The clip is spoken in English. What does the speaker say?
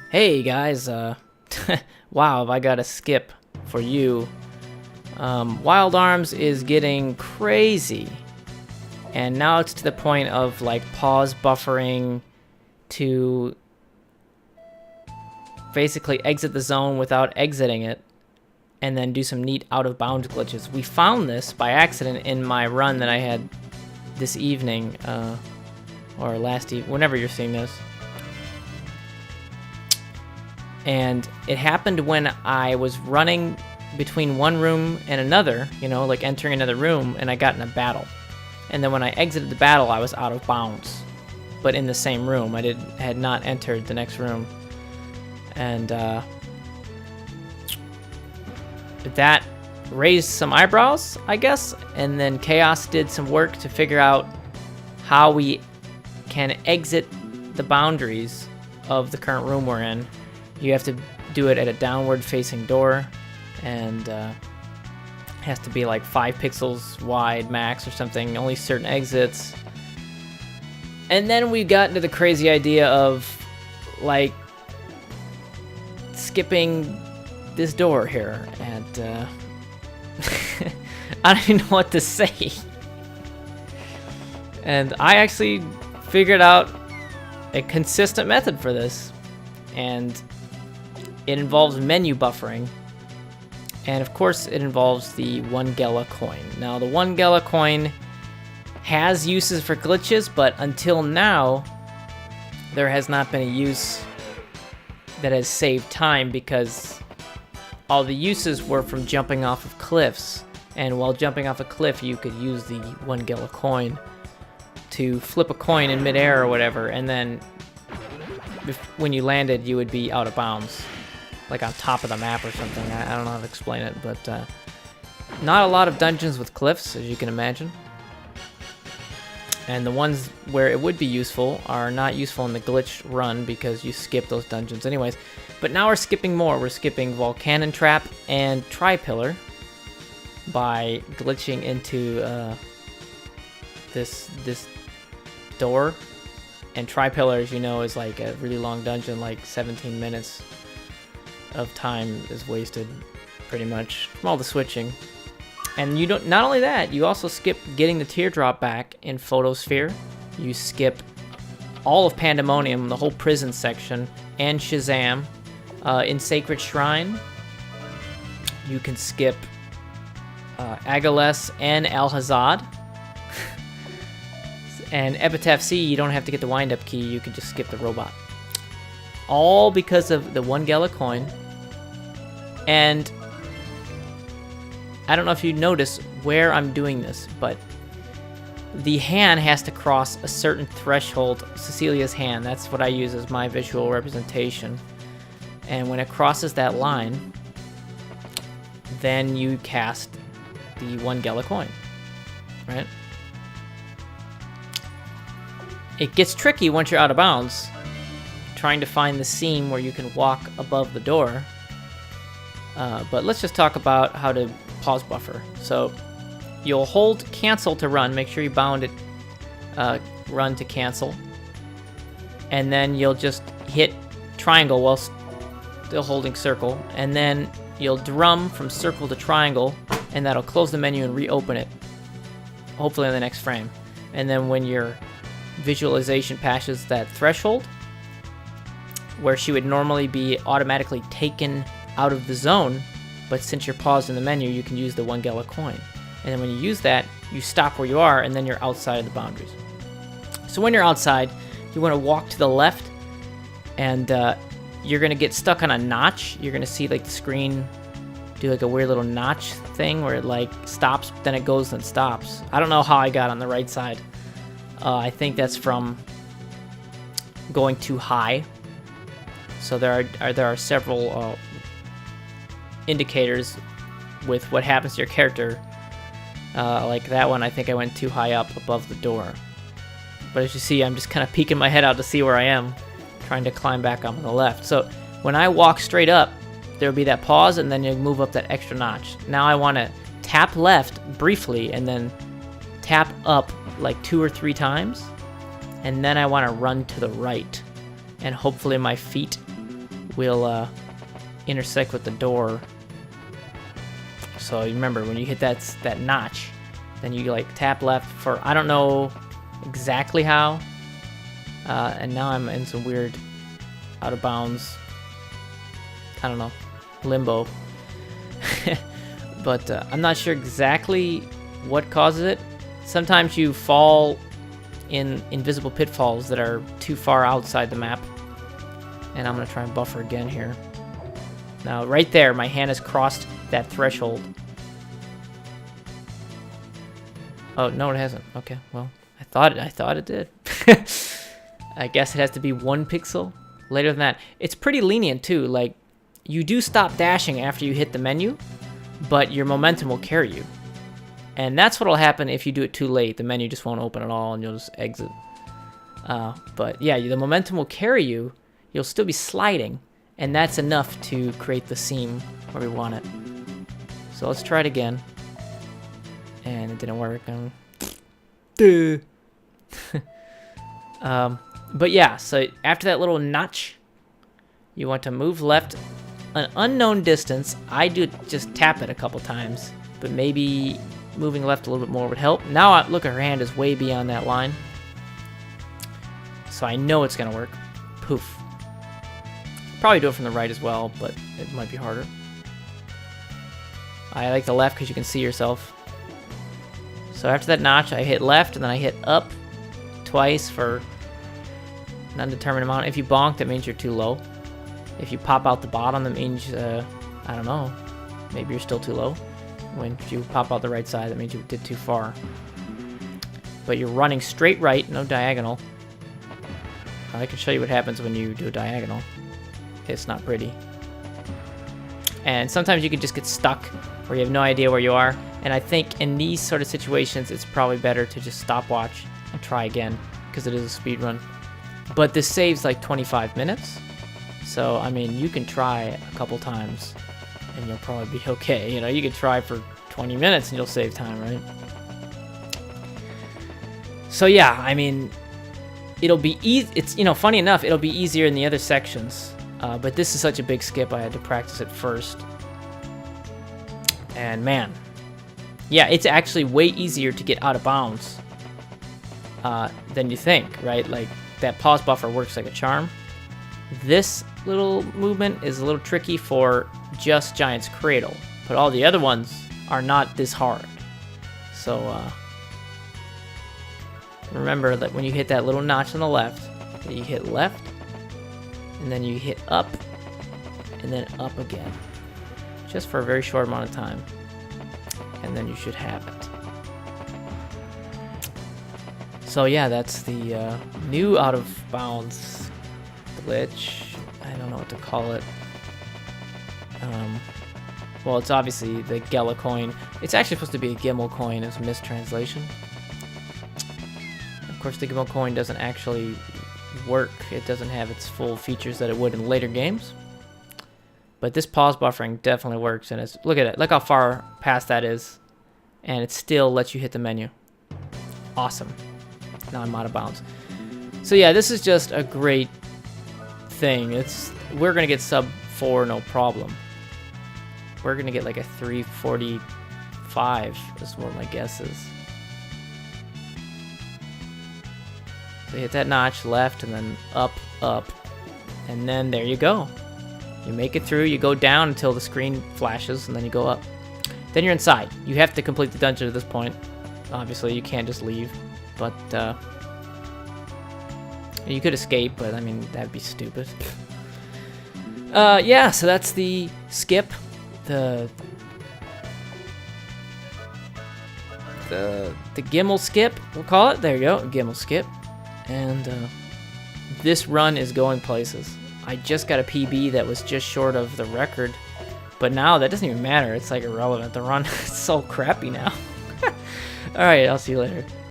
Hey guys, wow, have I got a skip for you. Wild Arms is getting crazy. And now it's to the point of like pause buffering to basically exit the zone without exiting it and then do some neat out of bounds glitches. We found this by accident in my run that I had this evening, or last evening, whenever you're seeing this. And it happened when I was running between one room and another, you know, like entering another room, and I got in a battle. And then when I exited the battle, I was out of bounds, but in the same room. I had not entered the next room. And that raised some eyebrows, I guess. And then Chaos did some work to figure out how we can exit the boundaries of the current room we're in. You have to do it at a downward facing door, and it has to be like 5 pixels wide max or something, only certain exits. And then we got into the crazy idea of like skipping this door here, and I don't even know what to say. And I actually figured out a consistent method for this, and it involves menu buffering, and of course it involves the 1 Gela coin. Now the 1 Gela coin has uses for glitches, but until now there has not been a use that has saved time, because all the uses were from jumping off of cliffs, and while jumping off a cliff you could use the 1 Gela coin to flip a coin in midair or whatever, and then when you landed you would be out of bounds, like on top of the map or something. I don't know how to explain it, but not a lot of dungeons with cliffs, as you can imagine. And the ones where it would be useful are not useful in the glitch run because you skip those dungeons anyways. But now we're skipping more. We're skipping Volcanon Trap and Tri-Pillar by glitching into this door. And Tri-Pillar, as you know, is like a really long dungeon, like 17 minutes of time is wasted pretty much from all the switching. And you don't, not only that, you also skip getting the teardrop back in Photosphere. You skip all of Pandemonium, the whole prison section, and Shazam. In Sacred Shrine, you can skip Agales and Alhazad. And Epitaph C, you don't have to get the wind-up key, you can just skip the robot. All because of the 1 Gela coin. And I don't know if you notice where I'm doing this, but the hand has to cross a certain threshold, Cecilia's hand. That's what I use as my visual representation. And when it crosses that line, then you cast the 1 Gela coin, right? It gets tricky once you're out of bounds, trying to find the seam where you can walk above the door. But let's just talk about how to pause buffer. So you'll hold cancel to run. Make sure you bound it, run to cancel. And then you'll just hit triangle while still holding circle. And then you'll drum from circle to triangle, and that'll close the menu and reopen it, hopefully in the next frame. And then when your visualization passes that threshold, where she would normally be automatically taken out of the zone, but since you're paused in the menu, you can use the 1 Gela coin. And then when you use that, you stop where you are, and then you're outside of the boundaries. So when you're outside, you want to walk to the left, and you're going to get stuck on a notch. You're going to see like the screen do like a weird little notch thing where it like stops, then it goes, then stops. I don't know how I got on the right side. I think that's from going too high. So there are several indicators with what happens to your character. Like that one, I think I went too high up above the door. But as you see, I'm just kind of peeking my head out to see where I am, trying to climb back up on the left. So when I walk straight up, there'll be that pause, and then you move up that extra notch. Now I want to tap left briefly, and then tap up like 2 or 3 times, and then I want to run to the right, and hopefully my feet will intersect with the door. So remember, when you hit that notch, then you like tap left for, I don't know exactly how. And now I'm in some weird out of bounds, I don't know, limbo. But I'm not sure exactly what causes it. Sometimes you fall in invisible pitfalls that are too far outside the map. And I'm gonna try and buffer again here. Now right there, my hand has crossed that threshold. Oh, no, it hasn't. Okay, well, I thought it did. I guess it has to be 1 pixel. Later than that. It's pretty lenient too. Like, you do stop dashing after you hit the menu, but your momentum will carry you. And that's what'll happen if you do it too late. The menu just won't open at all and you'll just exit. But yeah, the momentum will carry you. You'll still be sliding, and that's enough to create the seam where we want it. So let's try it again. And it didn't work. But yeah, so after that little notch, you want to move left an unknown distance. I do just tap it a couple times, but maybe moving left a little bit more would help. Now look, her hand is way beyond that line. So I know it's gonna work. Poof. Probably do it from the right as well, but it might be harder. I like the left because you can see yourself. So after that notch, I hit left, and then I hit up twice for an undetermined amount. If you bonk, that means you're too low. If you pop out the bottom, that means, I don't know, maybe you're still too low. When you pop out the right side, that means you did too far. But you're running straight right, no diagonal. I can show you what happens when you do a diagonal. It's not pretty. And sometimes you can just get stuck where you have no idea where you are. And I think in these sort of situations, it's probably better to just stopwatch and try again, because it is a speed run. But this saves like 25 minutes. So, I mean, you can try a couple times and you'll probably be okay. You know, you can try for 20 minutes and you'll save time, right? So yeah, I mean, it'll be easy. It's, you know, funny enough, it'll be easier in the other sections. But this is such a big skip, I had to practice it first. And man, yeah, it's actually way easier to get out of bounds than you think, right? Like, that pause buffer works like a charm. This little movement is a little tricky for just Giant's Cradle, but all the other ones are not this hard. So remember that when you hit that little notch on the left, that you hit left, and then you hit up, and then up again, just for a very short amount of time, and then you should have it. So yeah, that's the new out of bounds glitch. I don't know what to call it. Well, it's obviously the Gela coin. It's actually supposed to be a Gimel coin. It's a mistranslation. Of course, the Gimel coin doesn't actually work. It doesn't have its full features that it would in later games. But this pause buffering definitely works, and it's, look at it. Look how far past that is, and it still lets you hit the menu. Awesome. Now I'm out of bounds. So yeah, this is just a great thing. We're gonna get sub 4 no problem. We're gonna get like a 345 is what my guess is. So you hit that notch left and then up, and then there you go. You make it through, you go down until the screen flashes, and then you go up. Then you're inside. You have to complete the dungeon at this point. Obviously, you can't just leave. But, you could escape, but, I mean, that'd be stupid. Yeah, so that's the skip. The Gimel skip, we'll call it. There you go, Gimel skip. And, this run is going places. I just got a PB that was just short of the record, but now that doesn't even matter. It's like irrelevant. The run is so crappy now. Alright, I'll see you later.